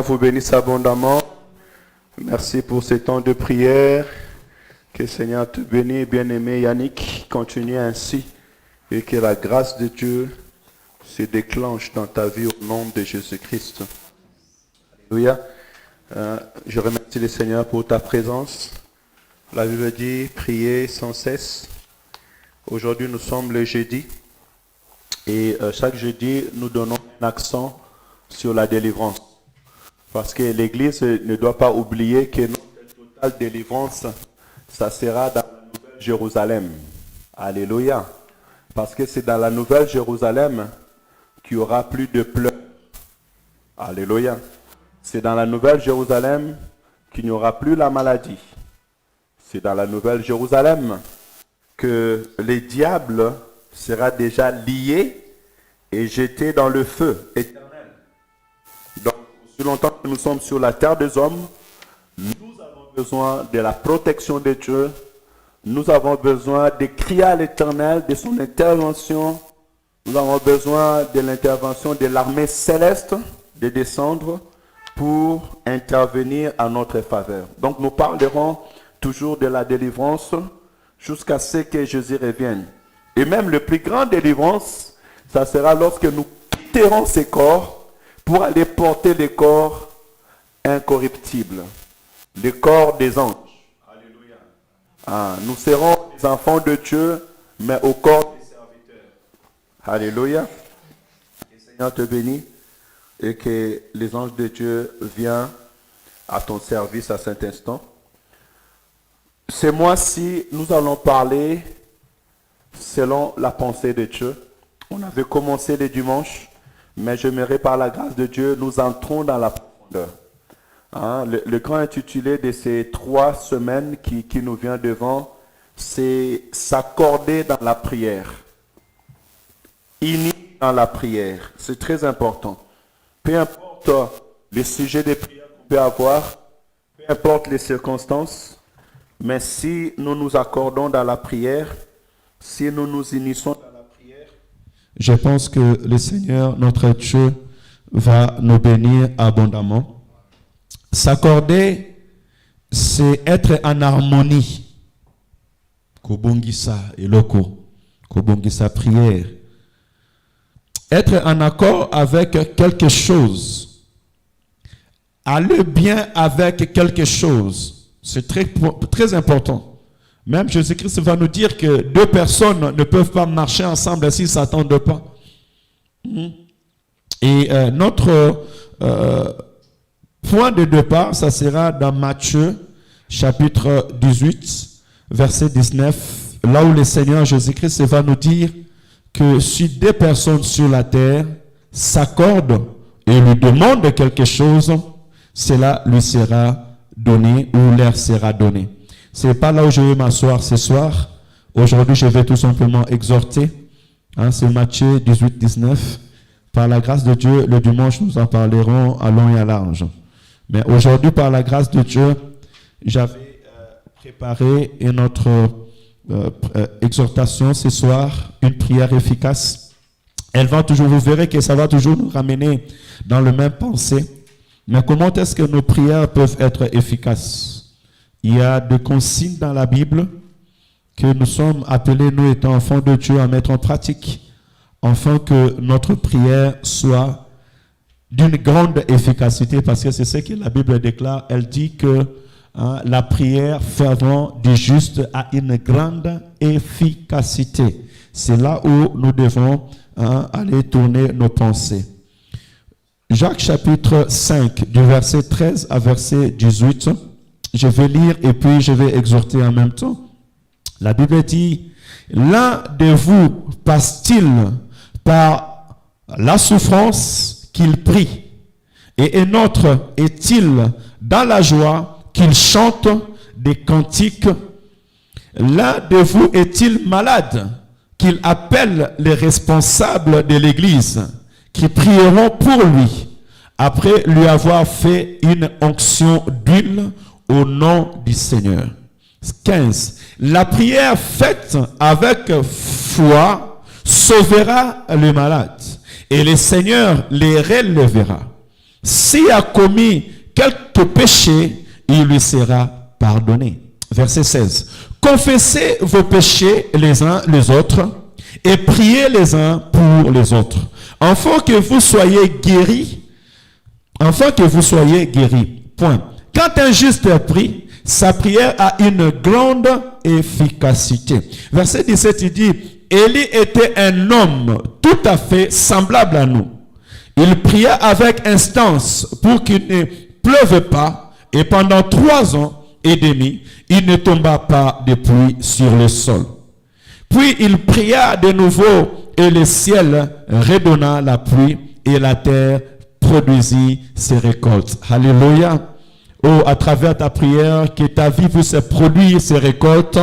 vous bénisse abondamment. Merci pour ce temps de prière. Que le Seigneur te bénisse, bien-aimé Yannick. Continue ainsi et que la grâce de Dieu se déclenche dans ta vie au nom de Jésus-Christ. Alléluia. Je remercie le Seigneur pour ta présence. La Bible dit prier sans cesse. Aujourd'hui, nous sommes le jeudi. Et chaque jeudi, nous donnons un accent sur la délivrance. Parce que l'Église ne doit pas oublier que notre totale délivrance, ça sera dans la Nouvelle Jérusalem. Alléluia. Parce que c'est dans la Nouvelle Jérusalem qu'il n'y aura plus de pleurs. Alléluia. C'est dans la Nouvelle Jérusalem qu'il n'y aura plus la maladie. C'est dans la Nouvelle Jérusalem que le diable sera déjà lié et jeté dans le feu éternel. Donc, aussi longtemps que nous sommes sur la terre des hommes, nous avons besoin de la protection de Dieu. Nous avons besoin de crier à l'Éternel, de son intervention. Nous avons besoin de l'intervention de l'armée céleste de descendre pour intervenir à notre faveur. Donc, nous parlerons toujours de la délivrance jusqu'à ce que Jésus revienne. Et même le plus grand délivrance, ça sera lorsque nous quitterons ces corps pour aller porter les corps incorruptibles, les corps des anges. Alléluia. Nous serons des enfants de Dieu, mais au corps des serviteurs. Alléluia. Que le Seigneur te bénisse et que les anges de Dieu viennent à ton service à cet instant. Ce mois-ci, nous allons parler selon la pensée de Dieu. On avait commencé le dimanche, mais j'aimerais par la grâce de Dieu, nous entrons dans la profondeur. Le grand intitulé de ces 3 semaines qui nous vient devant, c'est s'accorder dans la prière. Unis dans la prière. C'est très important. Peu importe les sujets de prière qu'on peut avoir, peu importe les circonstances, mais si nous nous accordons dans la prière, si nous nous unissons dans la prière, je pense que le Seigneur, notre Dieu, va nous bénir abondamment. S'accorder, c'est être en harmonie. Kobongisa et loko. Kobongisa prière. Être en accord avec quelque chose. Aller bien avec quelque chose. C'est très, très important. Même Jésus-Christ va nous dire que 2 personnes ne peuvent pas marcher ensemble s'ils ne s'attendent pas. Et notre point de départ, ça sera dans Matthieu, chapitre 18, verset 19, là où le Seigneur Jésus-Christ va nous dire que si 2 personnes sur la terre s'accordent et lui demandent quelque chose, cela lui sera donné ou leur sera donné. Ce n'est pas là où je vais m'asseoir ce soir. Aujourd'hui, je vais tout simplement exhorter. C'est Matthieu 18, 19. Par la grâce de Dieu, le dimanche, nous en parlerons à long et à large. Mais aujourd'hui, par la grâce de Dieu, j'avais préparé notre exhortation ce soir, une prière efficace. Elle va toujours, vous verrez que ça va toujours nous ramener dans le même pensée. Mais comment est-ce que nos prières peuvent être efficaces? Il y a des consignes dans la Bible que nous sommes appelés, nous étant enfants de Dieu, à mettre en pratique, afin que notre prière soit d'une grande efficacité, parce que c'est ce que la Bible déclare. Elle dit que la prière fervente du juste a une grande efficacité. C'est là où nous devons aller tourner nos pensées. Jacques chapitre 5, du verset 13 à verset 18, je vais lire et puis je vais exhorter en même temps. La Bible dit, l'un de vous passe-t-il par la souffrance qu'il prie, et un autre est-il dans la joie qu'il chante des cantiques? L'un de vous est-il malade qu'il appelle les responsables de l'Église, qui prieront pour lui, après lui avoir fait une onction d'huile au nom du Seigneur. 15. La prière faite avec foi sauvera le malade, et le Seigneur les relèvera. s'il a commis quelque péché, il lui sera pardonné. Verset 16. Confessez vos péchés les uns les autres et priez les uns pour les autres, afin que vous soyez guéris. Point. Quand un juste prie, sa prière a une grande efficacité. Verset 17, il dit, Élie était un homme tout à fait semblable à nous. Il pria avec instance pour qu'il ne pleuve pas, et pendant 3 ans et demi, il ne tomba pas de pluie sur le sol. Puis il pria de nouveau, et le ciel redonna la pluie, et la terre produisit ses récoltes. Alléluia. Oh, à travers ta prière, que ta vie puisse produire ses récoltes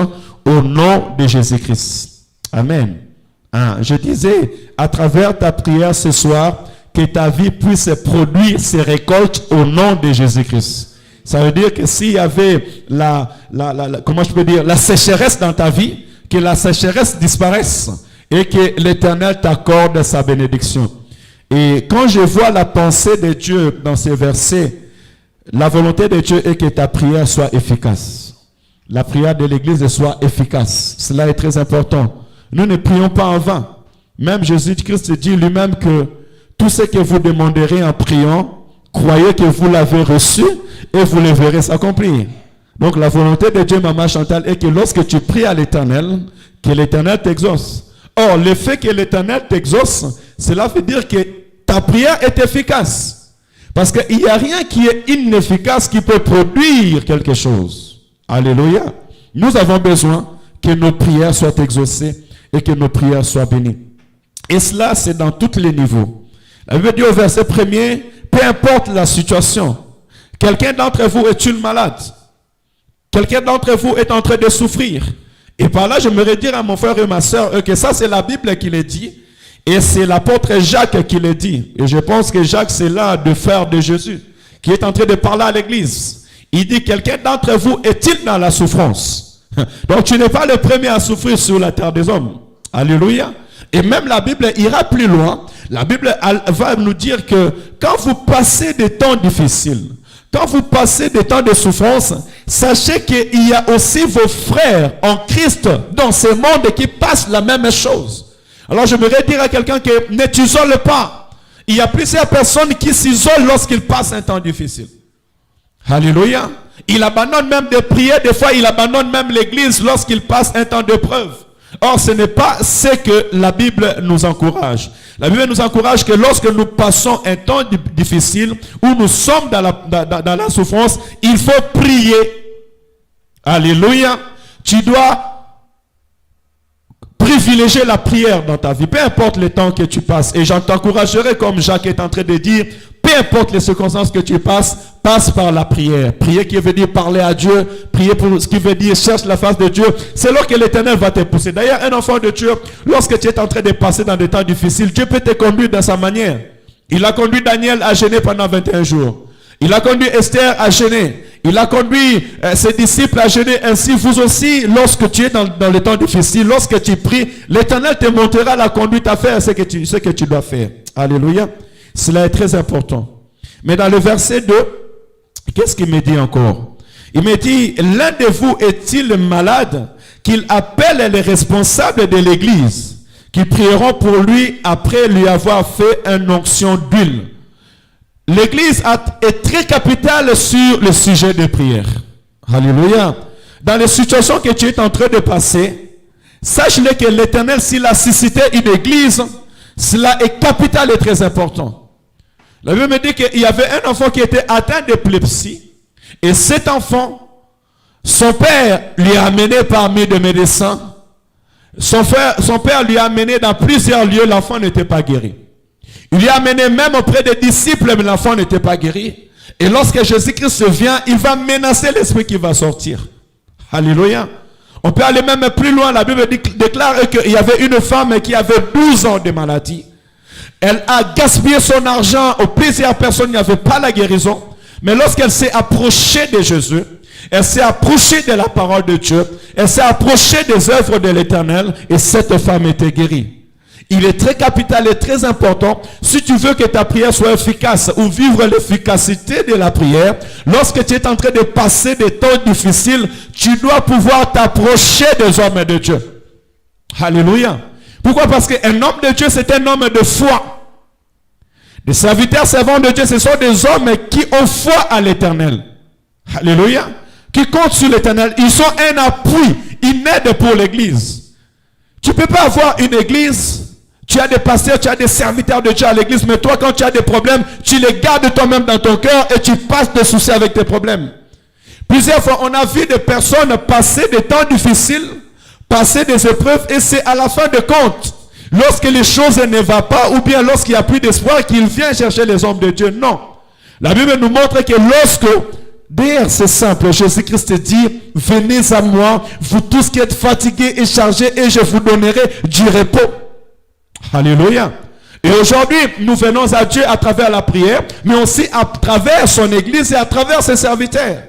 au nom de Jésus-Christ. Amen. Je disais, à travers ta prière ce soir, que ta vie puisse produire ses récoltes au nom de Jésus-Christ. Ça veut dire que s'il y avait la sécheresse dans ta vie, que la sécheresse disparaisse et que l'Éternel t'accorde sa bénédiction. Et quand je vois la pensée de Dieu dans ces versets, la volonté de Dieu est que ta prière soit efficace. La prière de l'Église soit efficace. Cela est très important. Nous ne prions pas en vain. Même Jésus-Christ dit lui-même que tout ce que vous demanderez en priant, croyez que vous l'avez reçu et vous le verrez s'accomplir. Donc la volonté de Dieu, Maman Chantal, est que lorsque tu pries à l'Éternel, que l'Éternel t'exauce. Or, le fait que l'Éternel t'exauce, cela veut dire que ta prière est efficace. Parce qu'il n'y a rien qui est inefficace qui peut produire quelque chose. Alléluia. Nous avons besoin que nos prières soient exaucées et que nos prières soient bénies. Et cela, c'est dans tous les niveaux. La Bible dit au verset 1er, peu importe la situation, quelqu'un d'entre vous est-il malade? Quelqu'un d'entre vous est en train de souffrir? Et par là, j'aimerais dire à mon frère et ma soeur que ça, c'est la Bible qui le dit. Et c'est l'apôtre Jacques qui le dit. Et je pense que Jacques, c'est là de frère de Jésus, qui est en train de parler à l'église. Il dit, quelqu'un d'entre vous est-il dans la souffrance? Donc tu n'es pas le premier à souffrir sur la terre des hommes. Alléluia. Et même la Bible ira plus loin. La Bible va nous dire que quand vous passez des temps difficiles, quand vous passez des temps de souffrance, sachez qu'il y a aussi vos frères en Christ dans ce monde qui passent la même chose. Alors je voudrais dire à quelqu'un que ne t'isole pas. Il y a plusieurs personnes qui s'isolent lorsqu'ils passent un temps difficile. Alléluia. Il abandonne même de prier, des fois il abandonne même l'église lorsqu'il passe un temps de preuve. Or ce n'est pas ce que la Bible nous encourage. La Bible nous encourage que lorsque nous passons un temps difficile, où nous sommes dans la souffrance, il faut prier. Alléluia. Tu dois privilégier la prière dans ta vie, peu importe le temps que tu passes. Et j'en t'encouragerai, comme Jacques est en train de dire, peu importe les circonstances que tu passes, passe par la prière. Prier qui veut dire parler à Dieu, prier pour ce qui veut dire cherche la face de Dieu. C'est là que l'Éternel va te pousser. D'ailleurs, un enfant de Dieu, lorsque tu es en train de passer dans des temps difficiles, Dieu peut te conduire dans sa manière. Il a conduit Daniel à jeûner pendant 21 jours. Il a conduit Esther à jeûner. Il a conduit ses disciples à jeûner. Ainsi, vous aussi, lorsque tu es dans les temps difficiles, lorsque tu pries, l'Éternel te montrera la conduite à faire, ce que tu dois faire. Alléluia. Cela est très important. Mais dans le verset 2, qu'est-ce qu'il me dit encore? Il me dit, l'un de vous est-il malade, qu'il appelle les responsables de l'église, qui prieront pour lui après lui avoir fait une onction d'huile. L'église est très capitale sur le sujet de prière. Alléluia. Dans les situations que tu es en train de passer, sache-le que l'Éternel, s'il a suscité une église, cela est capital et très important. La Bible me dit qu'il y avait un enfant qui était atteint d'épilepsie. Et cet enfant, son père lui a amené parmi des médecins. Son père lui a amené dans plusieurs lieux, l'enfant n'était pas guéri. Il lui a amené même auprès des disciples, mais l'enfant n'était pas guéri. Et lorsque Jésus-Christ vient, il va menacer l'esprit qui va sortir. Alléluia. On peut aller même plus loin. La Bible déclare qu'il y avait une femme qui avait 12 ans de maladie. Elle a gaspillé son argent aux plusieurs personnes, il n'y avait pas la guérison. Mais lorsqu'elle s'est approchée de Jésus, elle s'est approchée de la parole de Dieu, elle s'est approchée des œuvres de l'Éternel, et cette femme était guérie. Il est très capital et très important. Si tu veux que ta prière soit efficace ou vivre l'efficacité de la prière, lorsque tu es en train de passer des temps difficiles, tu dois pouvoir t'approcher des hommes de Dieu. Alléluia. Pourquoi? Parce qu'un homme de Dieu, c'est un homme de foi. Les serviteurs servants de Dieu, ce sont des hommes qui ont foi à l'Éternel. Alléluia. Qui comptent sur l'Éternel. Ils sont un appui, une aide pour l'Église. Tu ne peux pas avoir une Église, tu as des pasteurs, tu as des serviteurs de Dieu à l'Église, mais toi, quand tu as des problèmes, tu les gardes toi-même dans ton cœur et tu passes des soucis avec tes problèmes. Plusieurs fois, on a vu des personnes passer des temps difficiles, passer des épreuves, et c'est à la fin de compte, lorsque les choses ne vont pas, ou bien lorsqu'il n'y a plus d'espoir, qu'il vient chercher les hommes de Dieu. Non. La Bible nous montre que lorsque, d'ailleurs c'est simple, Jésus-Christ dit, venez à moi, vous tous qui êtes fatigués et chargés, et je vous donnerai du repos. Alléluia. Et aujourd'hui, nous venons à Dieu à travers la prière, mais aussi à travers son église et à travers ses serviteurs.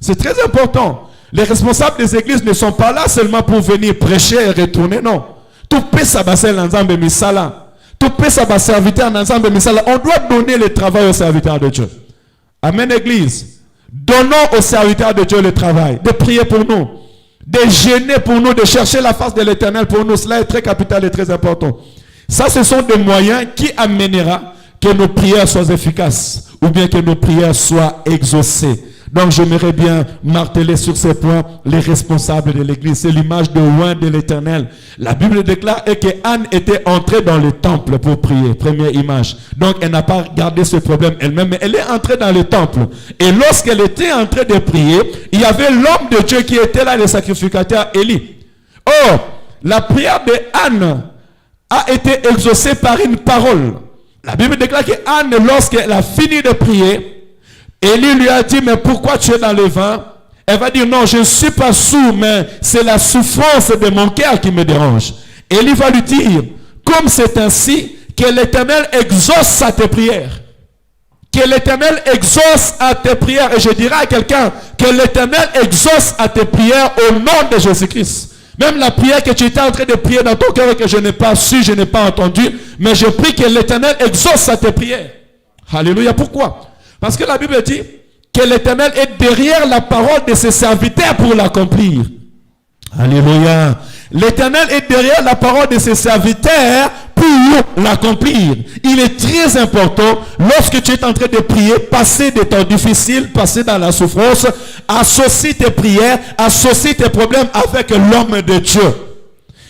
C'est très important. Les responsables des églises ne sont pas là seulement pour venir prêcher et retourner, non. Tout peut s'abaisser l'ensemble misala. Tout peut s'abaisser serviteur l'ensemble misala. On doit donner le travail aux serviteurs de Dieu. Amen, église. Donnons aux serviteurs de Dieu le travail, de prier pour nous, de gêner pour nous, de chercher la face de l'Éternel pour nous. Cela est très capital et très important. Ça, ce sont des moyens qui amènera que nos prières soient efficaces ou bien que nos prières soient exaucées. Donc, j'aimerais bien marteler sur ces points les responsables de l'église. C'est l'image de loin de l'Éternel. La Bible déclare que Anne était entrée dans le temple pour prier. Première image. Donc, elle n'a pas gardé ce problème elle-même, mais elle est entrée dans le temple. Et lorsqu'elle était en train de prier, il y avait l'homme de Dieu qui était là, le sacrificateur Élie. Or, la prière de Anne a été exaucée par une parole. La Bible déclare que Anne, lorsqu'elle a fini de prier, Élie lui a dit, mais pourquoi tu es dans le vin? Elle va dire, non, je ne suis pas sourd, mais c'est la souffrance de mon cœur qui me dérange. Élie va lui dire, comme c'est ainsi, que l'Éternel exauce à tes prières. Que l'Éternel exauce à tes prières. Et je dirai à quelqu'un, que l'Éternel exauce à tes prières au nom de Jésus-Christ. Même la prière que tu étais en train de prier dans ton cœur et que je n'ai pas su, je n'ai pas entendu, mais je prie que l'Éternel exauce à tes prières. Alléluia. Pourquoi? Parce que la Bible dit que l'Éternel est derrière la parole de ses serviteurs pour l'accomplir. Alléluia. L'Éternel est derrière la parole de ses serviteurs pour l'accomplir. Il est très important, lorsque tu es en train de prier, passer des temps difficiles, passer dans la souffrance, associe tes prières, associe tes problèmes avec l'homme de Dieu.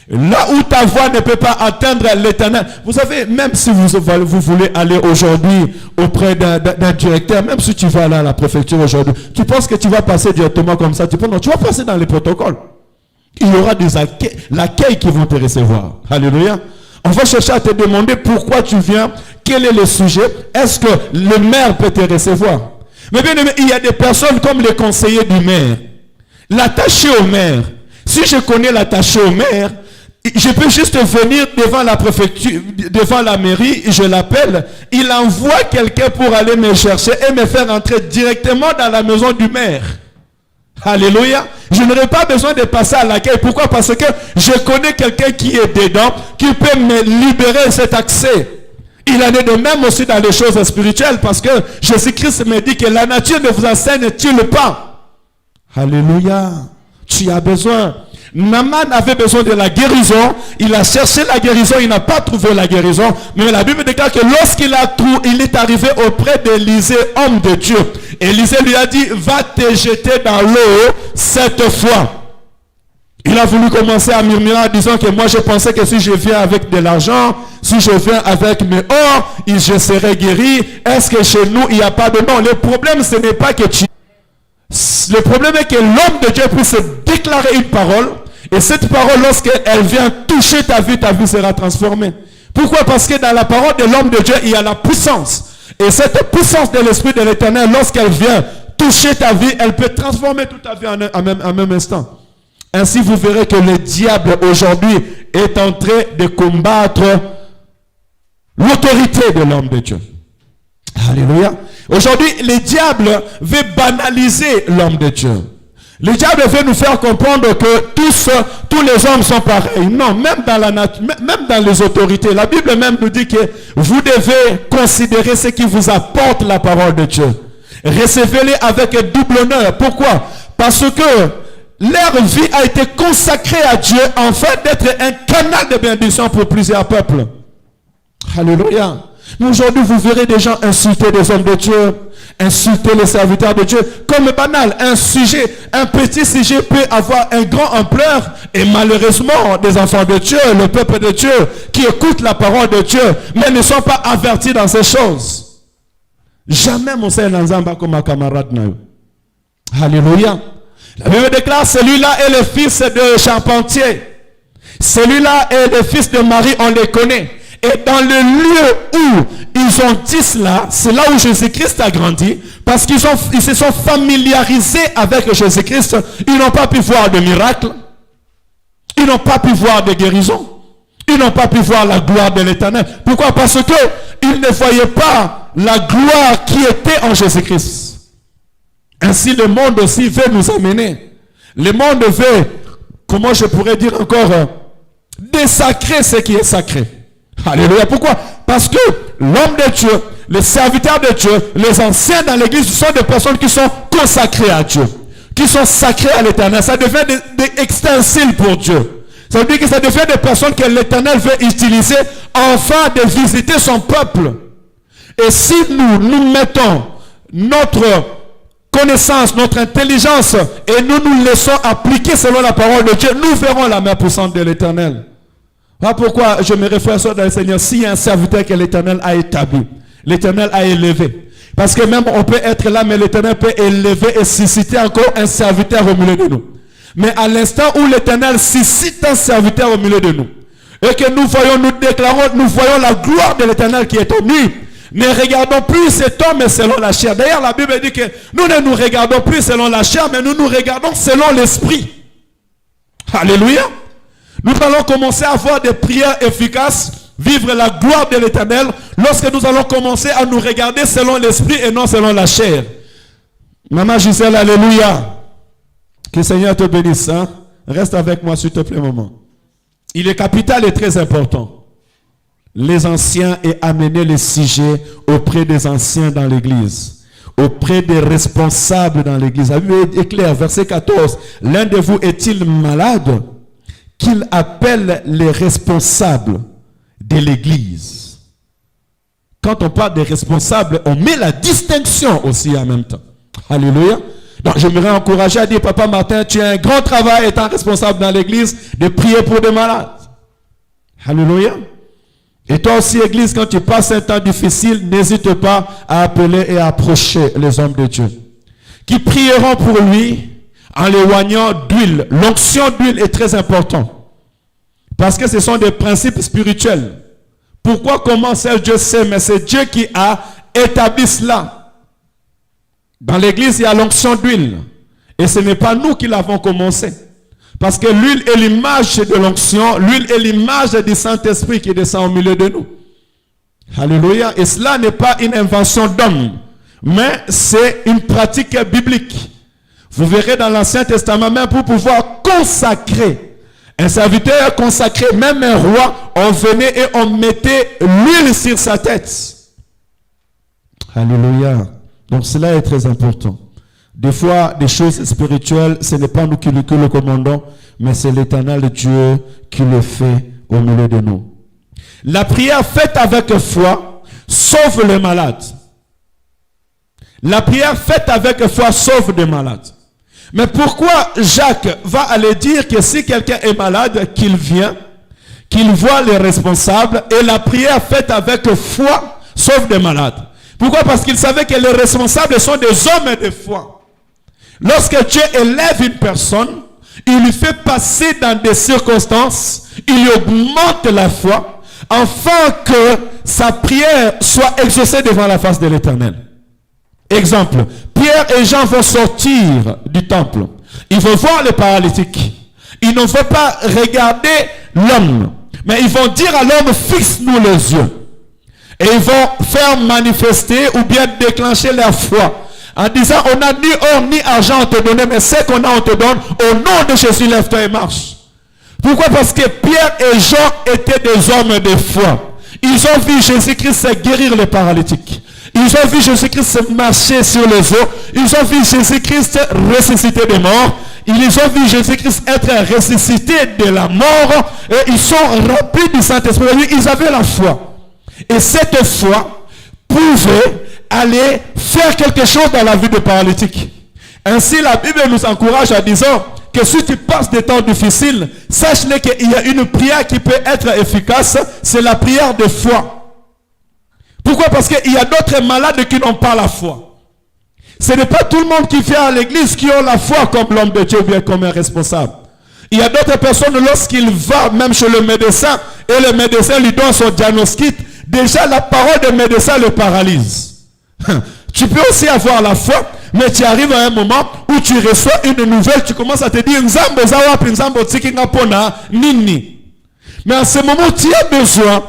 Là où ta voix ne peut pas atteindre l'Éternel. Vous savez, même si vous voulez aller aujourd'hui auprès d'un directeur, même si tu vas aller à la préfecture aujourd'hui, tu penses que tu vas passer directement comme ça. Tu penses, non, tu vas passer dans les protocoles. Il y aura des l'accueil qui vont te recevoir. Alléluia. On va chercher à te demander pourquoi tu viens, quel est le sujet, est-ce que le maire peut te recevoir. Mais bien aimé, il y a des personnes comme les conseillers du maire. L'attaché au maire. Si je connais l'attaché au maire, je peux juste venir devant la préfecture, devant la mairie, je l'appelle, il envoie quelqu'un pour aller me chercher et me faire entrer directement dans la maison du maire. Alléluia. Je n'aurai pas besoin de passer à l'accueil. Pourquoi? Parce que je connais quelqu'un qui est dedans, qui peut me libérer cet accès. Il en est de même aussi dans les choses spirituelles, parce que Jésus-Christ me dit que la nature ne vous enseigne-t-il pas? Alléluia. Tu as besoin. Naaman avait besoin de la guérison. Il a cherché la guérison. Il n'a pas trouvé la guérison. Mais la Bible déclare que lorsqu'il il est arrivé auprès d'Élisée, homme de Dieu. Élisée lui a dit, va te jeter dans l'eau cette fois. Il a voulu commencer à murmurer en disant que moi je pensais que si je viens avec de l'argent, si je viens avec mes or, je serai guéri. Est-ce que chez nous il n'y a pas de non? Le problème ce n'est pas que tu... Le problème est que l'homme de Dieu puisse déclarer une parole. Et cette parole, lorsqu'elle vient toucher ta vie sera transformée. Pourquoi? Parce que dans la parole de l'homme de Dieu, il y a la puissance. Et cette puissance de l'Esprit de l'Éternel, lorsqu'elle vient toucher ta vie, elle peut transformer toute ta vie en même instant. Ainsi, vous verrez que le diable aujourd'hui est en train de combattre l'autorité de l'homme de Dieu. Alléluia. Aujourd'hui, le diable veut banaliser l'homme de Dieu. Le diable veut nous faire comprendre que tous les hommes sont pareils. Non, même dans la nature, même dans les autorités. La Bible même nous dit que vous devez considérer ce qui vous apporte la parole de Dieu. Recevez-les avec double honneur. Pourquoi? Parce que leur vie a été consacrée à Dieu afin d'être un canal de bénédiction pour plusieurs peuples. Alléluia. Mais aujourd'hui, vous verrez des gens insulter des hommes de Dieu, insulter les serviteurs de Dieu, comme banal. Un petit sujet peut avoir un grand ampleur, et malheureusement, des enfants de Dieu, le peuple de Dieu, qui écoutent la parole de Dieu, mais ne sont pas avertis dans ces choses. Jamais mon Seigneur Nzamba comme ma camarade. Alléluia. La Bible déclare, celui-là est le fils de charpentier. Celui-là est le fils de Marie, on les connaît. Et dans le lieu où ils ont dit cela, c'est là où Jésus-Christ a grandi, parce qu'ils se sont familiarisés avec Jésus-Christ. Ils n'ont pas pu voir de miracles. Ils n'ont pas pu voir de guérisons. Ils n'ont pas pu voir la gloire de l'Éternel. Pourquoi? Parce qu'ils ne voyaient pas la gloire qui était en Jésus-Christ. Ainsi, le monde aussi veut nous amener. Le monde veut, comment je pourrais dire encore, désacrer ce qui est sacré. Alléluia. Pourquoi? Parce que l'homme de Dieu, les serviteurs de Dieu, les anciens dans l'église sont des personnes qui sont consacrées à Dieu, qui sont sacrées à l'Éternel. Ça devient des extensibles pour Dieu. Ça veut dire que ça devient des personnes que l'Éternel veut utiliser afin de visiter son peuple. Et si nous mettons notre connaissance, notre intelligence, et nous laissons appliquer selon la parole de Dieu, nous verrons la main puissante de l'Éternel. Voilà pourquoi je me réfère à dans le Seigneur. S'il y a un serviteur que l'Éternel a établi, l'Éternel a élevé. Parce que même on peut être là, mais l'Éternel peut élever et susciter encore un serviteur au milieu de nous. Mais à l'instant où l'Éternel suscite un serviteur au milieu de nous, et que nous voyons, nous déclarons, nous voyons la gloire de l'Éternel qui est en nous, ne regardons plus cet homme selon la chair. D'ailleurs, la Bible dit que nous ne nous regardons plus selon la chair, mais nous nous regardons selon l'esprit. Alléluia. Nous allons commencer à avoir des prières efficaces, vivre la gloire de l'Éternel, lorsque nous allons commencer à nous regarder selon l'esprit et non selon la chair. Maman Gisèle, alléluia. Que le Seigneur te bénisse. Hein? Reste avec moi s'il te plaît, maman. Il est capital et très important. Les anciens et amener les sujets auprès des anciens dans l'église, auprès des responsables dans l'église. La Bible est claire, verset 14. L'un de vous est-il malade? Qu'il appelle les responsables de l'église. Quand on parle des responsables, on met la distinction aussi en même temps. Alléluia. Donc j'aimerais encourager à dire, Papa Martin, tu as un grand travail étant responsable dans l'église de prier pour des malades. Alléluia. Et toi aussi, église, quand tu passes un temps difficile, n'hésite pas à appeler et à approcher les hommes de Dieu qui prieront pour lui en l'éloignant d'huile. L'onction d'huile est très importante. Parce que ce sont des principes spirituels. Pourquoi, comment, c'est Dieu sait, mais c'est Dieu qui a établi cela. Dans l'église, il y a l'onction d'huile. Et ce n'est pas nous qui l'avons commencé. Parce que l'huile est l'image de l'onction. L'huile est l'image du Saint-Esprit qui descend au milieu de nous. Alléluia. Et cela n'est pas une invention d'homme. Mais c'est une pratique biblique. Vous verrez dans l'Ancien Testament, même pour pouvoir consacrer un serviteur consacré, même un roi, on venait et on mettait l'huile sur sa tête. Alléluia. Donc cela est très important. Des fois, des choses spirituelles, ce n'est pas nous qui le commandons, mais c'est l'Éternel Dieu qui le fait au milieu de nous. La prière faite avec foi sauve les malades. La prière faite avec foi sauve des malades. Mais pourquoi Jacques va aller dire que si quelqu'un est malade, qu'il vient, qu'il voit les responsables, et la prière faite avec foi sauve des malades? Pourquoi? Parce qu'il savait que les responsables sont des hommes de foi. Lorsque Dieu élève une personne, il lui fait passer dans des circonstances, il lui augmente la foi, afin que sa prière soit exaucée devant la face de l'Éternel. Exemple, Pierre et Jean vont sortir du temple. Ils vont voir les paralytiques. Ils ne vont pas regarder l'homme, mais ils vont dire à l'homme, fixe-nous les yeux. Et ils vont faire manifester ou bien déclencher leur foi en disant on n'a ni or ni argent à te donner, mais ce qu'on a on te donne, au nom de Jésus, lève-toi et marche. Pourquoi? Parce que Pierre et Jean étaient des hommes de foi. Ils ont vu Jésus-Christ guérir les paralytiques. Ils ont vu Jésus-Christ marcher sur les eaux. Ils ont vu Jésus-Christ ressusciter des morts. Ils ont vu Jésus-Christ être ressuscité de la mort. Et ils sont remplis du Saint-Esprit. Ils avaient la foi. Et cette foi pouvait aller faire quelque chose dans la vie de paralytique. Ainsi, la Bible nous encourage en disant que si tu passes des temps difficiles, sache-le qu'il y a une prière qui peut être efficace. C'est la prière de foi. Pourquoi? Parce qu'il y a d'autres malades qui n'ont pas la foi. Ce n'est pas tout le monde qui vient à l'église qui ont la foi comme l'homme de Dieu ou bien comme un responsable. Il y a d'autres personnes, lorsqu'il va même chez le médecin et le médecin lui donne son diagnostic, déjà la parole du médecin le paralyse. Tu peux aussi avoir la foi, mais tu arrives à un moment où tu reçois une nouvelle, tu commences à te dire nini. Mais à ce moment, tu as besoin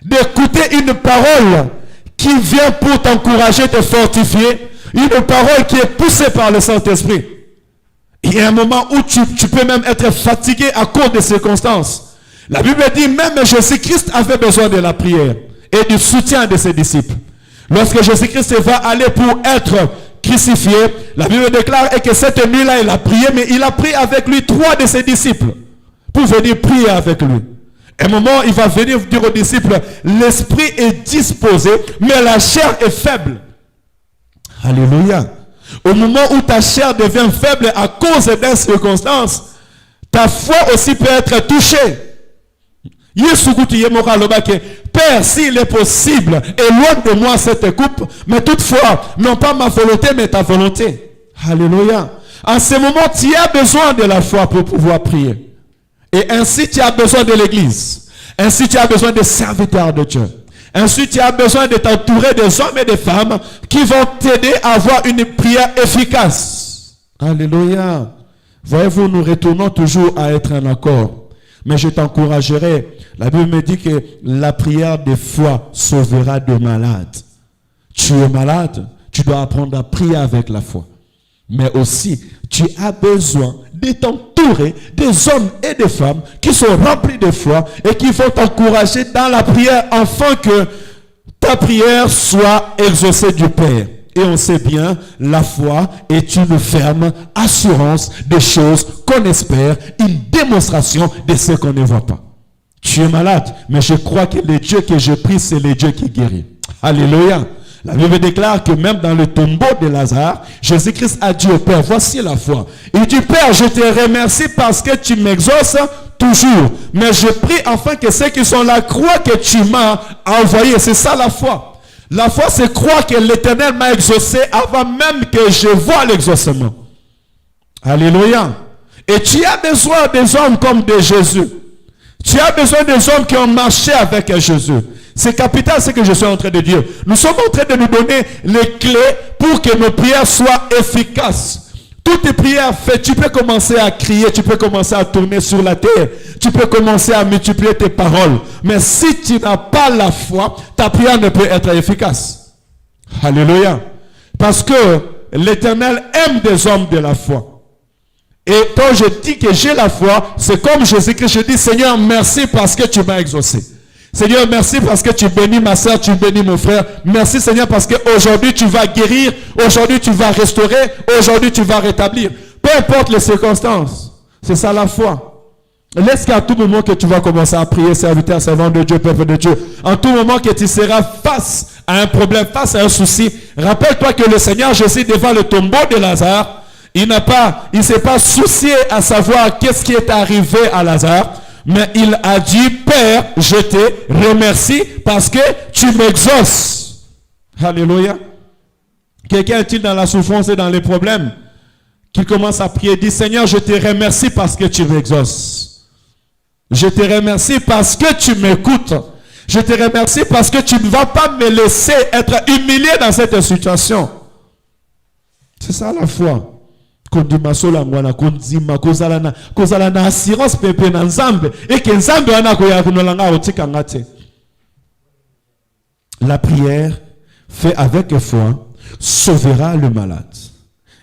d'écouter une parole qui vient pour t'encourager, te fortifier, une parole qui est poussée par le Saint-Esprit. Il y a un moment où tu peux même être fatigué à cause des circonstances. La Bible dit même Jésus-Christ avait besoin de la prière et du soutien de ses disciples. Lorsque Jésus-Christ va aller pour être crucifié, la Bible déclare que cette nuit-là, il a prié, mais il a pris avec lui 3 de ses disciples pour venir prier avec lui. À un moment, il va venir dire aux disciples, l'esprit est disposé, mais la chair est faible. Alléluia. Au moment où ta chair devient faible à cause d'une circonstance, ta foi aussi peut être touchée. Père, s'il est possible, éloigne de moi cette coupe, mais toutefois, non pas ma volonté, mais ta volonté. Alléluia. En ce moment, tu as besoin de la foi pour pouvoir prier. Et ainsi, tu as besoin de l'église. Ainsi, tu as besoin des serviteurs de Dieu. Ainsi, tu as besoin de t'entourer des hommes et des femmes qui vont t'aider à avoir une prière efficace. Alléluia. Voyez-vous, nous retournons toujours à être en accord. Mais je t'encouragerai. La Bible me dit que la prière de foi sauvera de malades. Tu es malade, tu dois apprendre à prier avec la foi. Mais aussi, tu as besoin de t'entourer des hommes et des femmes qui sont remplis de foi et qui vont t'encourager dans la prière afin que ta prière soit exaucée du Père. Et on sait bien, la foi est une ferme assurance des choses qu'on espère, une démonstration de ce qu'on ne voit pas. Tu es malade, mais je crois que le Dieu que je prie, c'est le Dieu qui guérit. Alléluia. La Bible déclare que même dans le tombeau de Lazare, Jésus-Christ a dit au Père, voici la foi. Il dit, Père, je te remercie parce que tu m'exauces toujours. Mais je prie afin que ceux qui sont la croix que tu m'as envoyé, c'est ça la foi. La foi, c'est croire que l'Éternel m'a exaucé avant même que je voie l'exaucement. Alléluia. Et tu as besoin des hommes comme de Jésus. Tu as besoin des hommes qui ont marché avec Jésus. C'est capital ce que je suis en train de dire. Nous sommes en train de nous donner les clés pour que nos prières soient efficaces. Toutes tes prières faites, tu peux commencer à crier, tu peux commencer à tourner sur la terre, tu peux commencer à multiplier tes paroles. Mais si tu n'as pas la foi, ta prière ne peut être efficace. Alléluia. Parce que l'Éternel aime des hommes de la foi. Et quand je dis que j'ai la foi, c'est comme Jésus-Christ, je dis Seigneur, merci parce que tu m'as exaucé. Seigneur, merci parce que tu bénis ma soeur, tu bénis mon frère. Merci Seigneur parce qu'aujourd'hui tu vas guérir, aujourd'hui tu vas restaurer, aujourd'hui tu vas rétablir. Peu importe les circonstances, c'est ça la foi. Laisse qu'à tout moment que tu vas commencer à prier, serviteur, servant de Dieu, peuple de Dieu, en tout moment que tu seras face à un problème, face à un souci, rappelle-toi que le Seigneur Jésus devant le tombeau de Lazare, il ne s'est pas soucié à savoir qu'est-ce qui est arrivé à Lazare. Mais il a dit, Père, je te remercie parce que tu m'exauces. Alléluia. Quelqu'un est-il dans la souffrance et dans les problèmes, qui commence à prier, dit, Seigneur, je te remercie parce que tu m'exauces. Je te remercie parce que tu m'écoutes. Je te remercie parce que tu ne vas pas me laisser être humilié dans cette situation. C'est ça la foi. La prière fait avec foi sauvera le malade.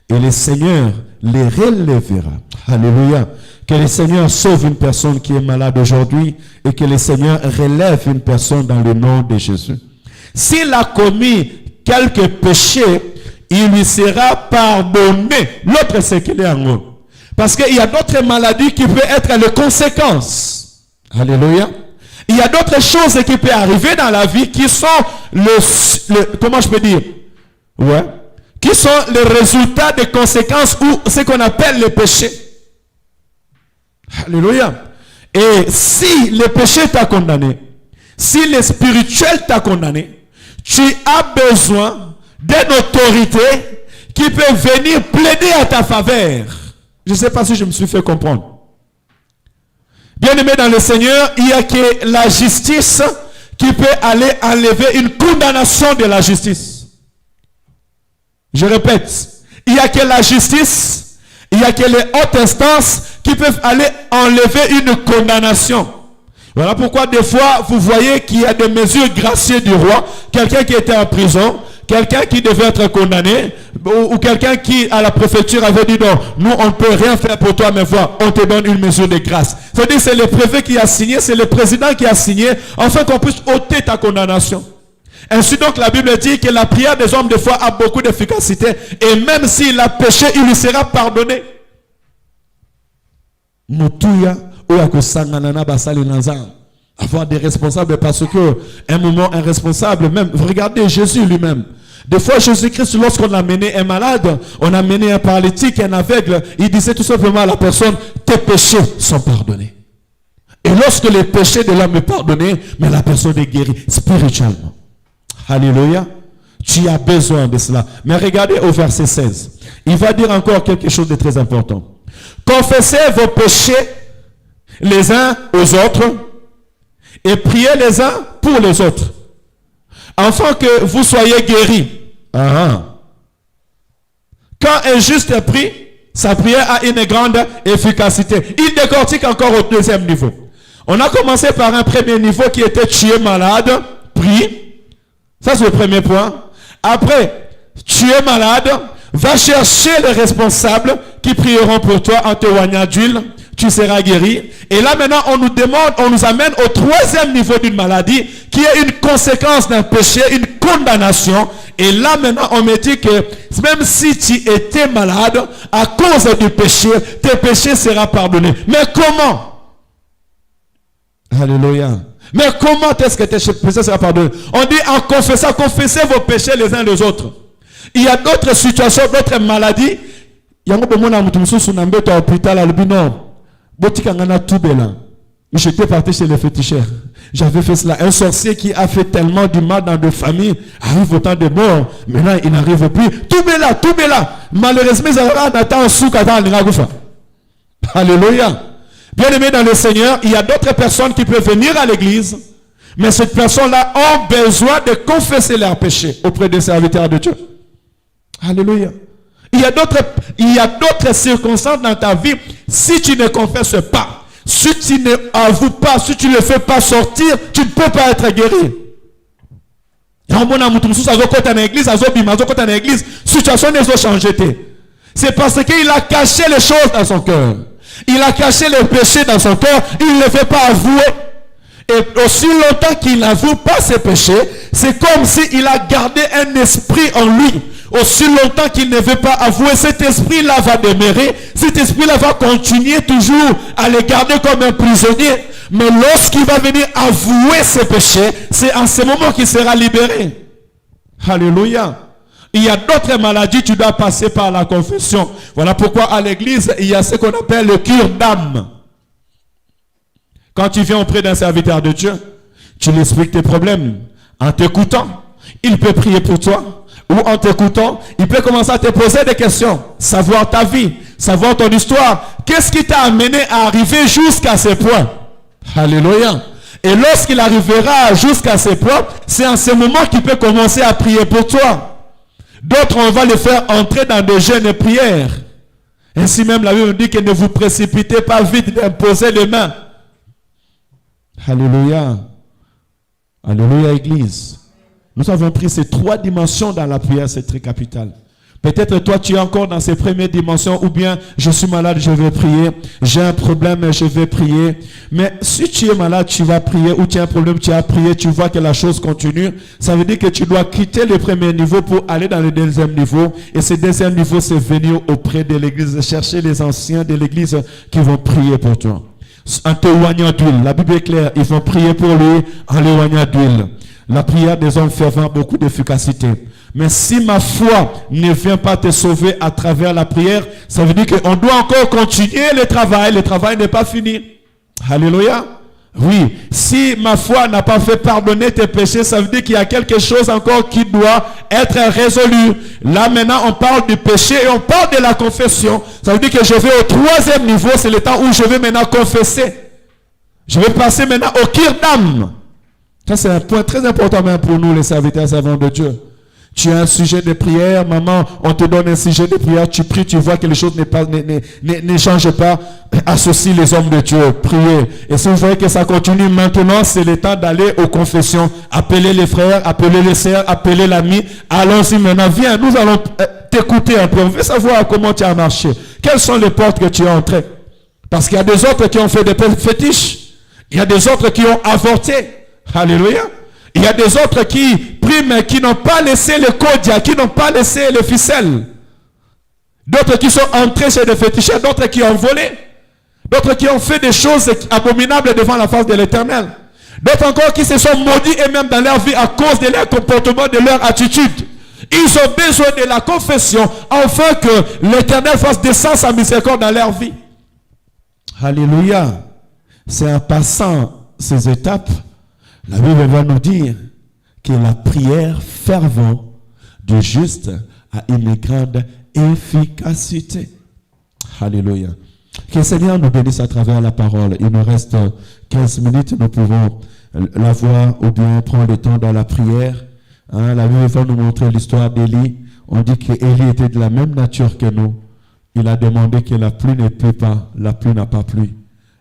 Et le Seigneur les relèvera. Alléluia. Que le Seigneur sauve une personne qui est malade aujourd'hui et que le Seigneur relève une personne dans le nom de Jésus. S'il a commis quelques péchés, il lui sera pardonné. L'autre, c'est qu'il est en haut. Parce qu'il y a d'autres maladies qui peuvent être les conséquences. Alléluia. Il y a d'autres choses qui peuvent arriver dans la vie qui sont comment je peux dire? Ouais. Qui sont les résultats des conséquences ou ce qu'on appelle les péchés. Alléluia. Et si le péché t'a condamné, si le spirituel t'a condamné, tu as besoin d'une autorité qui peut venir plaider à ta faveur. Je ne sais pas si je me suis fait comprendre. Bien-aimé dans le Seigneur, il n'y a que la justice qui peut aller enlever une condamnation de la justice. Je répète, il n'y a que la justice, il n'y a que les hautes instances qui peuvent aller enlever une condamnation. Voilà pourquoi des fois, vous voyez qu'il y a des mesures gracieuses du roi. Quelqu'un qui était en prison, quelqu'un qui devait être condamné, ou quelqu'un qui, à la préfecture, avait dit non, nous, on ne peut rien faire pour toi, mais voilà, on te donne une mesure de grâce. C'est-à-dire c'est le préfet qui a signé, c'est le président qui a signé, afin qu'on puisse ôter ta condamnation. Ainsi donc, la Bible dit que la prière des hommes, des fois, a beaucoup d'efficacité, et même s'il a péché, il lui sera pardonné. Avoir des responsables, parce que un moment, un responsable, même, regardez Jésus lui-même. Des fois, Jésus-Christ, lorsqu'on a mené un malade, on a mené un paralytique, un aveugle, il disait tout simplement à la personne, tes péchés sont pardonnés. Et lorsque les péchés de l'homme est pardonné, mais la personne est guérie spirituellement. Alléluia. Tu as besoin de cela. Mais regardez au verset 16. Il va dire encore quelque chose de très important. Confessez vos péchés les uns aux autres et priez les uns pour les autres, afin que vous soyez guéris. Quand un juste prie, sa prière a une grande efficacité. Il décortique encore au deuxième niveau. On a commencé par un premier niveau qui était tu es malade, prie. Ça c'est le premier point. Après, tu es malade, va chercher les responsables qui prieront pour toi en témoignant d'huile. Tu seras guéri. Et là maintenant, on nous demande, on nous amène au troisième niveau d'une maladie qui est une conséquence d'un péché, une condamnation. Et là maintenant, on me dit que même si tu étais malade, à cause du péché, tes péchés seront pardonnés. Mais comment? Alléluia. Mais comment est-ce que tes péchés seront pardonnés? On dit en confessant, confessez vos péchés les uns les autres. Il y a d'autres situations, d'autres maladies. Il y a beaucoup de monde qui sont à l'hôpital à l'hôpital. J'étais parti chez les féticheurs. J'avais fait cela. Un sorcier qui a fait tellement du mal dans des familles arrive au temps de mort. Maintenant, il n'arrive plus. Tout est là. Malheureusement, ils attendent sous Alléluia. Bien aimé dans le Seigneur, il y a d'autres personnes qui peuvent venir à l'église, mais ces personnes-là ont besoin de confesser leurs péchés auprès des serviteurs de Dieu. Alléluia. Il y a d'autres circonstances dans ta vie. Si tu ne confesses pas, si tu ne avoues pas, si tu ne le fais pas sortir, tu ne peux pas être guéri. Situation n'est changée. C'est parce qu'il a caché les choses dans son cœur. Il a caché les péchés dans son cœur. Il ne les fait pas avouer. Et aussi longtemps qu'il n'avoue pas ses péchés, c'est comme s'il a gardé un esprit en lui. Aussi longtemps qu'il ne veut pas avouer, cet esprit-là va demeurer. Cet esprit-là va continuer toujours à le garder comme un prisonnier. Mais lorsqu'il va venir avouer ses péchés, c'est en ce moment qu'il sera libéré. Alléluia. Il y a d'autres maladies, tu dois passer par la confession. Voilà pourquoi à l'église, il y a ce qu'on appelle le cure d'âme. Quand tu viens auprès d'un serviteur de Dieu, tu lui expliques tes problèmes. En t'écoutant, il peut prier pour toi. Ou en t'écoutant, il peut commencer à te poser des questions. Savoir ta vie, savoir ton histoire. Qu'est-ce qui t'a amené à arriver jusqu'à ce point? Alléluia. Et lorsqu'il arrivera jusqu'à ce point, c'est en ce moment qu'il peut commencer à prier pour toi. D'autres, on va les faire entrer dans des jeûnes et prières. Ainsi même, la Bible dit que ne vous précipitez pas vite d'imposer les mains. Alléluia. Alléluia, Église. Nous avons pris ces 3 dimensions dans la prière, c'est très capital. Peut-être toi, tu es encore dans ces premières dimensions, ou bien je suis malade, je vais prier. J'ai un problème, je vais prier. Mais si tu es malade, tu vas prier, ou tu as un problème, tu as prié, tu vois que la chose continue. Ça veut dire que tu dois quitter le premier niveau pour aller dans le deuxième niveau. Et ce deuxième niveau, c'est venir auprès de l'église, chercher les anciens de l'église qui vont prier pour toi. En t'éloignant d'huile. La Bible est claire, ils vont prier pour lui en l'éloignant d'huile. La prière des hommes fervents a beaucoup d'efficacité. Mais si ma foi ne vient pas te sauver à travers la prière, ça veut dire qu'on doit encore continuer le travail. Le travail n'est pas fini. Alléluia. Oui. Si ma foi n'a pas fait pardonner tes péchés, ça veut dire qu'il y a quelque chose encore qui doit être résolu. Là maintenant, on parle du péché et on parle de la confession. Ça veut dire que je vais au 3e niveau. C'est le temps où je vais maintenant confesser. Je vais passer maintenant au kirdam. Ça, c'est un point très important même pour nous, les serviteurs servants de Dieu. Tu as un sujet de prière, maman, on te donne un sujet de prière, tu pries, tu vois que les choses ne changent pas. Associe les hommes de Dieu, priez. Et si vous voyez que ça continue maintenant, c'est le temps d'aller aux confessions. Appelez les frères, appelez les sœurs, appelez l'ami. Allons-y maintenant, viens, nous allons t'écouter un peu. On veut savoir comment tu as marché. Quelles sont les portes que tu as entrées? Parce qu'il y a des autres qui ont fait des fétiches. Il y a des autres qui ont avorté. Alléluia. Il y a des autres qui prient mais qui n'ont pas laissé le codia, qui n'ont pas laissé les ficelles. D'autres qui sont entrés chez des féticheurs, d'autres qui ont volé. D'autres qui ont fait des choses abominables devant la face de l'Éternel. D'autres encore qui se sont maudits et même dans leur vie à cause de leur comportement, de leur attitude. Ils ont besoin de la confession afin que l'Éternel fasse descendre sa miséricorde dans leur vie. Alléluia. C'est en passant ces étapes, la Bible va nous dire que la prière fervente du juste a une grande efficacité. Alléluia. Que le Seigneur nous bénisse à travers la parole. Il nous reste 15 minutes, nous pouvons la voir ou bien prendre le temps dans la prière. La Bible va nous montrer l'histoire d'Élie. On dit qu'Élie était de la même nature que nous. Il a demandé que la pluie ne pleut pas. La pluie n'a pas plu.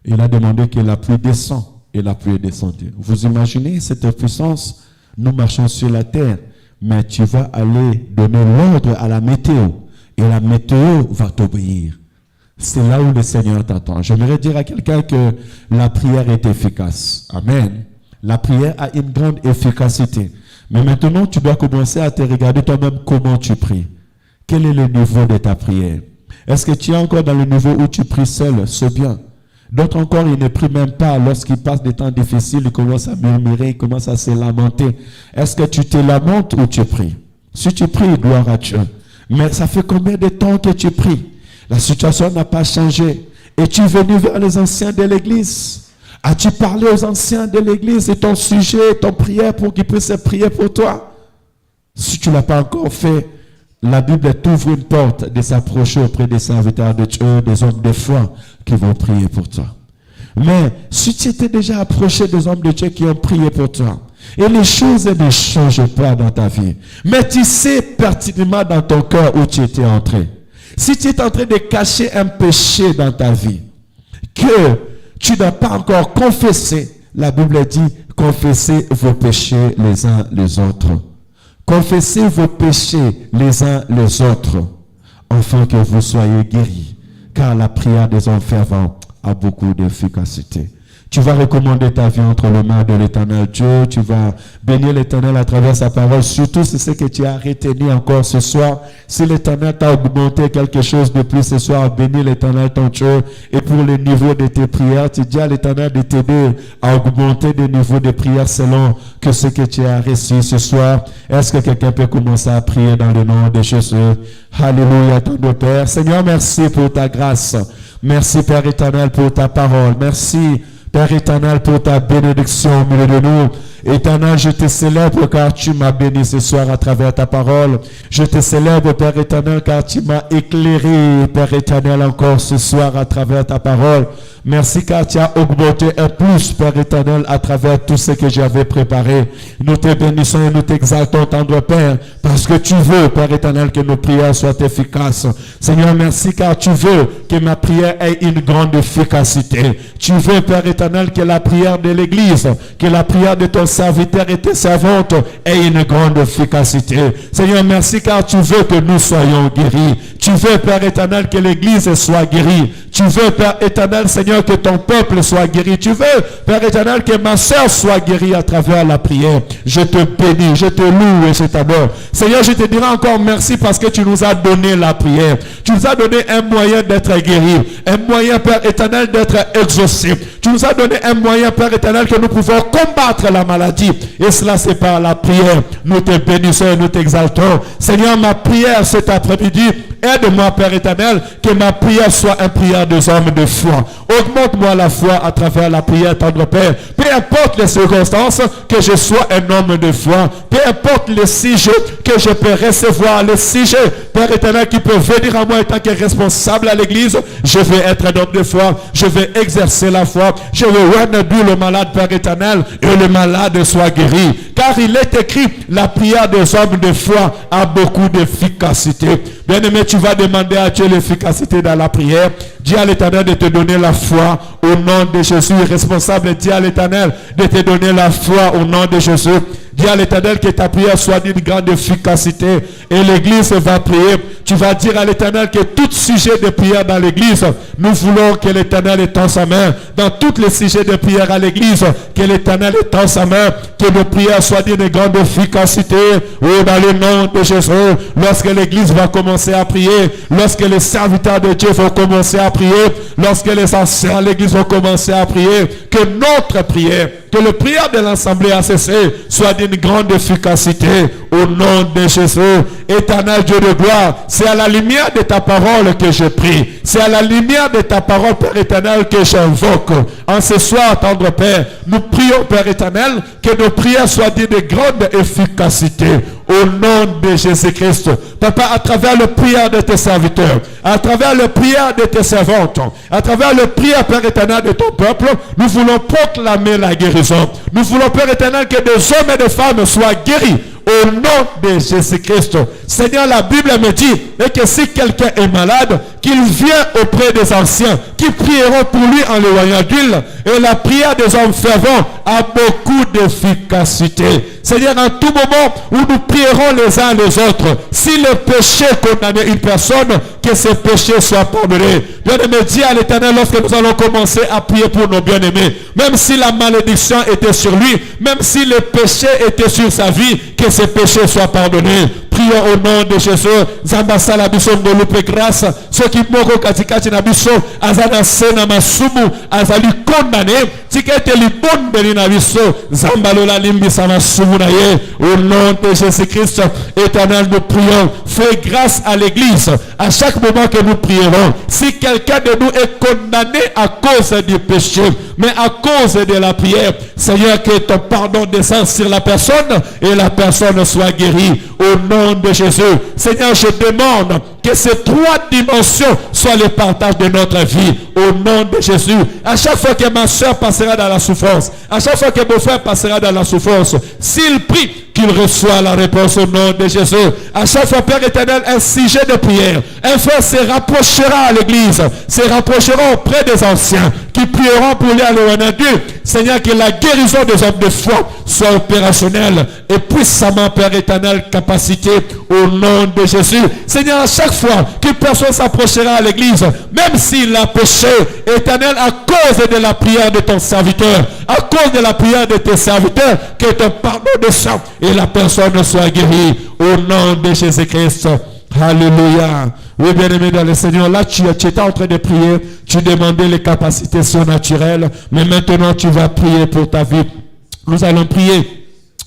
Il a demandé que la pluie descende. Et la pluie est descendue. Vous imaginez cette puissance? Nous marchons sur la terre, mais tu vas aller donner l'ordre à la météo. Et la météo va t'obéir. C'est là où le Seigneur t'attend. J'aimerais dire à quelqu'un que la prière est efficace. Amen. La prière a une grande efficacité. Mais maintenant, tu dois commencer à te regarder toi-même comment tu pries. Quel est le niveau de ta prière? Est-ce que tu es encore dans le niveau où tu pries seul? C'est bien. D'autres encore, ils ne prient même pas. Lorsqu'ils passent des temps difficiles, ils commencent à murmurer, ils commencent à se lamenter. Est-ce que tu te lamentes ou tu pries? Si tu pries, gloire à Dieu. Mais ça fait combien de temps que tu pries? La situation n'a pas changé. Es-tu venu vers les anciens de l'église? As-tu parlé aux anciens de l'église de ton sujet, ton prière pour qu'ils puissent prier pour toi? Si tu ne l'as pas encore fait, la Bible t'ouvre une porte de s'approcher auprès des serviteurs de Dieu, des hommes de foi qui vont prier pour toi. Mais si tu étais déjà approché des hommes de Dieu qui ont prié pour toi, et les choses ne changent pas dans ta vie, mais tu sais pertinemment dans ton cœur où tu étais entré. Si tu es en train de cacher un péché dans ta vie, que tu n'as pas encore confessé, la Bible dit, confessez vos péchés les uns les autres. Confessez vos péchés les uns les autres, afin que vous soyez guéris, car la prière des hommes fervents a beaucoup d'efficacité. Tu vas recommander ta vie entre les mains de l'Éternel Dieu. Tu vas bénir l'Éternel à travers sa parole. Surtout si c'est ce que tu as retenu encore ce soir. Si l'Éternel t'a augmenté quelque chose de plus ce soir, bénis l'Éternel ton Dieu. Et pour le niveau de tes prières, tu dis à l'Éternel de t'aider à augmenter le niveau de prière selon que ce que tu as reçu ce soir. Est-ce que quelqu'un peut commencer à prier dans le nom de Jésus? Alléluia, ton Père. Seigneur, merci pour ta grâce. Merci, Père éternel, pour ta parole. Merci, Père éternel, pour ta bénédiction au milieu de nous. Éternel, je te célèbre car tu m'as béni ce soir à travers ta parole. Je te célèbre, Père éternel, car tu m'as éclairé, Père éternel, encore ce soir à travers ta parole. Merci car tu as augmenté un plus, Père éternel, à travers tout ce que j'avais préparé. Nous te bénissons et nous t'exaltons, tendre Père, parce que tu veux, Père éternel, que nos prières soient efficaces. Seigneur, merci car tu veux que ma prière ait une grande efficacité. Tu veux, Père éternel, que la prière de l'Église, que la prière de ton serviteurs et tes servantes aient une grande efficacité. Seigneur, merci car tu veux que nous soyons guéris. Tu veux, Père éternel, que l'Église soit guérie. Tu veux, Père éternel, Seigneur, que ton peuple soit guéri. Tu veux, Père éternel, que ma soeur soit guérie à travers la prière. Je te bénis, je te loue et je t'adore. Seigneur, je te dirai encore merci parce que tu nous as donné la prière. Tu nous as donné un moyen d'être guéri. Un moyen, Père éternel, d'être exaucé. Tu nous as donné un moyen, Père éternel, que nous pouvons combattre la maladie. Et cela, c'est par la prière. Nous te bénissons et nous t'exaltons. Seigneur, ma prière cet après-midi, aide-moi, Père éternel, que ma prière soit une prière des hommes de foi. Augmente-moi la foi à travers la prière, tendre Père. Peu importe les circonstances, que je sois un homme de foi. Peu importe les sujets que je peux recevoir, les sujets, Père éternel, qui peuvent venir à moi en tant que responsable à l'église, je vais être un homme de foi. Je vais exercer la foi. Je vais rendre le malade, Père éternel, et le malade soit guéri. Car il est écrit, la prière des hommes de foi a beaucoup d'efficacité. Bien-aimé, tu vas demander à Dieu l'efficacité dans la prière. Dis à l'Éternel de te donner la foi au nom de Jésus. Responsable, dis à l'Éternel de te donner la foi au nom de Jésus. Dis à l'Éternel que ta prière soit d'une grande efficacité. Et l'Église va prier. Tu vas dire à l'Éternel que tout sujet de prière dans l'Église, nous voulons que l'Éternel étende sa main. Dans tous les sujets de prière à l'Église, que l'Éternel étende sa main. Que nos prières soient d'une grande efficacité. Oh, dans le nom de Jésus. Lorsque l'Église va commencer à prier, lorsque les serviteurs de Dieu vont commencer à prier, lorsque les anciens à l'Église vont commencer à prier, que notre prière, que le prière de l'Assemblée a cessé, soit d'une grande efficacité au nom de Jésus. Éternel Dieu de gloire, c'est à la lumière de ta parole que je prie. C'est à la lumière de ta parole, Père éternel, que j'invoque. En ce soir, tendre Père, nous prions, Père éternel, que nos prières soient d'une grande efficacité au nom de Jésus-Christ. Papa, à travers le prière de tes serviteurs, à travers le prière de tes servantes, à travers le prière, Père éternel, de ton peuple, nous voulons proclamer la guérison. Nous voulons, Père éternel, que des hommes et des femmes soient guéris au nom de Jésus-Christ. Seigneur, la Bible me dit que si quelqu'un est malade, qu'il vienne auprès des anciens, qui prieront pour lui en l'éloignant d'huile. Et la prière des hommes fervents a beaucoup d'efficacité. Seigneur, en tout moment où nous prierons les uns les autres, si le péché condamne une personne, que ce péché soit pardonné. Bien-aimé, dis à l'Éternel lorsque nous allons commencer à prier pour nos bien-aimés, même si la malédiction était sur lui, même si le péché était sur sa vie, que ce péché soit pardonné. Prions au nom de Jésus. Zambasa la biso ngolupe grâce. Ceux qui moko katikati na biso azana sena masumu azali condamné. Tikete li bonbeli na biso. Zambalola limbisa masumu na ye. Au nom de Jésus-Christ, éternel, nous prions. Fais grâce à l'Église. À chaque moment que nous prierons, si quelqu'un de nous est condamné à cause du péché, mais à cause de la prière, Seigneur, que ton pardon descende sur la personne et la personne soit guérie. Au nom de Jésus. Seigneur, je demande que ces trois dimensions soient le partage de notre vie. Au nom de Jésus. À chaque fois que ma soeur passera dans la souffrance, à chaque fois que mon frère passera dans la souffrance, s'il prie, qu'il reçoit la réponse au nom de Jésus. À chaque fois, Père éternel, un sujet de prière. Un frère se rapprochera à l'église, se rapprochera auprès des anciens, qui prieront pour lui à Dieu. Seigneur, que la guérison des hommes de foi soit opérationnelle et puissamment, Père éternel, capacité au nom de Jésus. Seigneur, à chaque fois qu'une personne s'approchera à l'église, même s'il a péché, éternel, à cause de la prière de ton serviteur, à cause de la prière de tes serviteurs, que ton pardon descende et la personne soit guérie au nom de Jésus-Christ. Alléluia. Oui, bien-aimé dans le Seigneur, là tu étais en train de prier, tu demandais les capacités surnaturelles, mais maintenant tu vas prier pour ta vie. Nous allons prier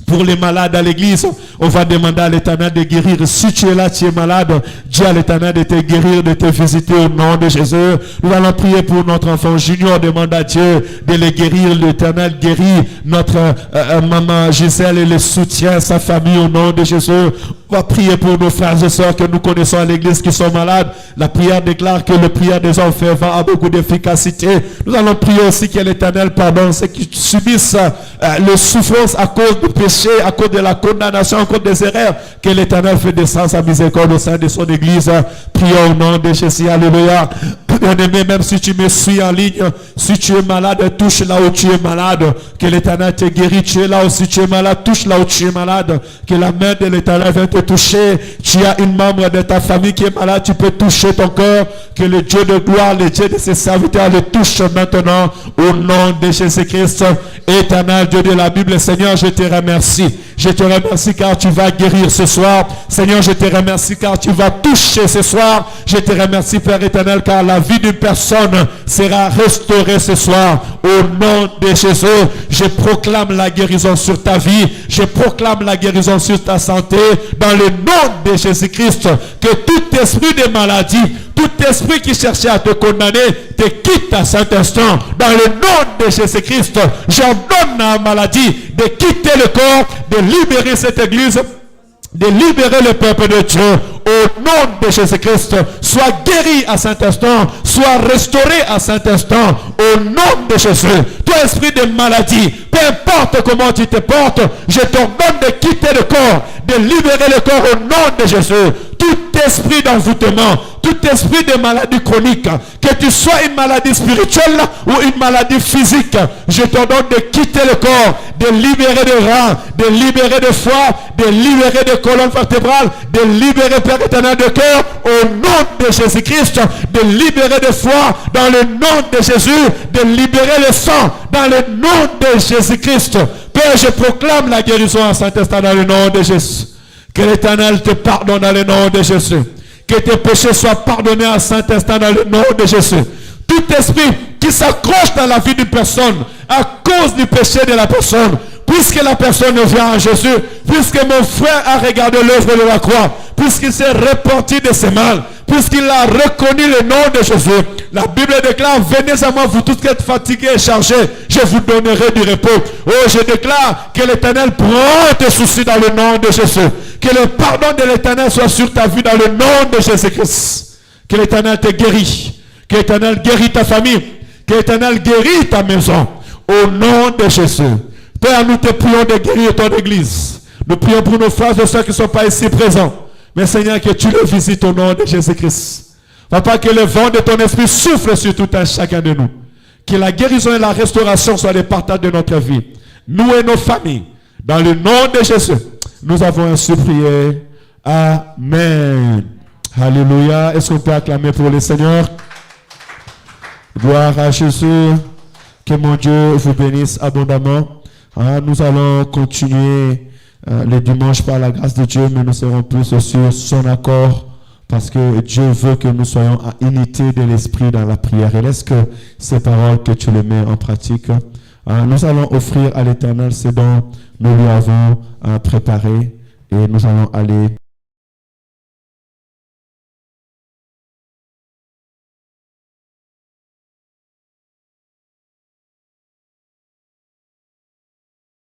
pour les malades à l'église. On va demander à l'Éternel de guérir. Si tu es là, tu es malade, dis à l'Éternel de te guérir, de te visiter au nom de Jésus. Nous allons prier pour notre enfant Junior. Demande à Dieu de le guérir. L'Éternel guérit notre maman Gisèle et le soutient sa famille au nom de Jésus. On va prier pour nos frères et sœurs que nous connaissons à l'église qui sont malades. La prière déclare que la prière des hommes fervents a beaucoup d'efficacité. Nous allons prier aussi que l'Éternel pardonne ceux qui subissent les souffrances à cause du péché, à cause de la condamnation, à cause des erreurs. Que l'Éternel fait descendre sa miséricorde au sein de son église. Prions au nom de Jésus. Alléluia. Bien-aimé, même si tu me suis en ligne, si tu es malade, touche là où tu es malade. Que l'Éternel te guérit. Tu es là où si tu es malade, touche là où tu es malade. Que la main de l'Éternel vienne te toucher. Tu as une membre de ta famille qui est malade, tu peux toucher ton cœur. Que le Dieu de gloire, le Dieu de ses serviteurs le touche maintenant au nom de Jésus-Christ. Éternel Dieu de la Bible, Seigneur, je te remercie. Je te remercie car tu vas guérir ce soir. Seigneur, je te remercie car tu vas toucher ce soir. Je te remercie, Père éternel, car la vie d'une personne sera restaurée ce soir. Au nom de Jésus, je proclame la guérison sur ta vie. Je proclame la guérison sur ta santé. Dans le nom de Jésus-Christ, que tout esprit de maladie, tout esprit qui cherchait à te condamner, te quitte à cet instant. Dans le nom de Jésus-Christ, j'ordonne à la maladie de quitter le corps, de libérer cette église, de libérer le peuple de Dieu. Au nom de Jésus-Christ, sois guéri à cet instant, sois restauré à cet instant. Au nom de Jésus, toi esprit de maladie, peu importe comment tu te portes, je t'ordonne de quitter le corps, de libérer le corps au nom de Jésus. Tout esprit d'envoûtement, tout esprit de maladie chronique, que tu sois une maladie spirituelle ou une maladie physique, je t'ordonne de quitter le corps, de libérer de reins, de libérer de foie, de libérer de colonne vertébrale, de libérer, Père éternel, de cœur, au nom de Jésus-Christ, de libérer de foie, dans le nom de Jésus, de libérer le sang, dans le nom de Jésus-Christ. Père, je proclame la guérison à Saint-Instant dans le nom de Jésus. Que l'Éternel te pardonne dans le nom de Jésus. Que tes péchés soient pardonnés à Saint-Instant dans le nom de Jésus. Tout esprit qui s'accroche dans la vie d'une personne à cause du péché de la personne, puisque la personne vient à Jésus, puisque mon frère a regardé l'œuvre de la croix, puisqu'il s'est repenti de ses mal, puisqu'il a reconnu le nom de Jésus, la Bible déclare, venez à moi vous tous qui êtes fatigués et chargés, je vous donnerai du repos. Oh, je déclare que l'Éternel prend tes soucis dans le nom de Jésus. Que le pardon de l'Éternel soit sur ta vie dans le nom de Jésus-Christ. Que l'Éternel te guérit. Que l'Éternel guérit ta famille. Que l'Éternel guérit ta maison. Au nom de Jésus. Père, nous te prions de guérir ton église. Nous prions pour nos frères et ceux qui ne sont pas ici présents. Mais Seigneur, que tu le visites au nom de Jésus-Christ. Papa, que le vent de ton esprit souffle sur tout un chacun de nous. Que la guérison et la restauration soient les partages de notre vie. Nous et nos familles. Dans le nom de Jésus. Nous avons ainsi prié. Amen. Alléluia. Est-ce qu'on peut acclamer pour le Seigneur? Gloire à Jésus. Que mon Dieu vous bénisse abondamment. Nous allons continuer les dimanches par la grâce de Dieu, mais nous serons plus sur son accord parce que Dieu veut que nous soyons en unité de l'esprit dans la prière. Et laisse que ces paroles que tu les mets en pratique. Nous allons offrir à l'Éternel ce dont nous lui avons préparé et nous allons aller